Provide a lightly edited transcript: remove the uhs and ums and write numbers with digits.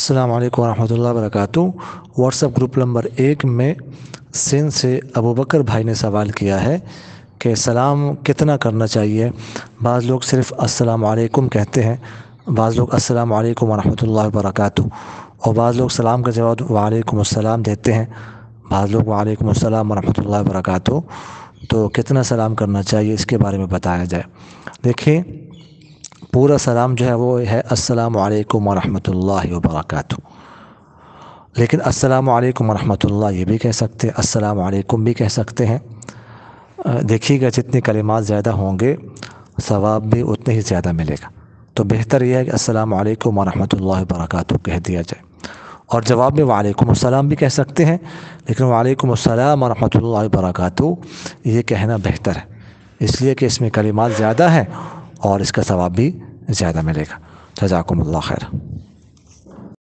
अस्सलाम वालेकुम रहमतुल्लाहि व बरकातुहू। व्हाट्सएप ग्रुप नंबर 1 में सिंध से अबू बकर भाई ने सवाल किया है कि सलाम कितना करना चाहिए। बाज़ लोग सिर्फ़ अस्सलाम वालेकुम कहते हैं, बाज़ लोग अस्सलाम वालेकुम व रहमतुल्लाहि व बरकातुहू और बाज़ लोग सलाम का जवाब वालेकुम अस्सलाम देते हैं, बाज़ लोग वालेकुम अस्सलाम व रहमतुल्लाहि व बरकातुहू। तो कितना सलाम करना चाहिए इसके बारे में बताया जाए। देखिए, पूरा सलाम जो है वो है अस्सलामु अलैकुम व रहमतुल्लाहि व बरकातुहू, लेकिन अस्सलामु अलैकुम व रहमतुल्लाह ये भी कह सकते हैं, अस्सलामु अलैकुम भी कह सकते हैं। देखिएगा जितने कलिमात ज़्यादा होंगे सवाब भी उतने ही ज़्यादा मिलेगा। तो बेहतर यह है कि अस्सलामु अलैकुम व रहमतुल्लाहि व बरकातुहू कह दिया जाए और जवाब में वालेकुम अस्सलाम भी कह सकते हैं, लेकिन वालेकुम अस्सलाम व रहमतुल्लाहि व बरकातुहू ये कहना बेहतर है, इसलिए कि इसमें कलिमात ज़्यादा है और इसका सवाब भी ज़्यादा मिलेगा। जज़ाकुमुल्लाह खैर।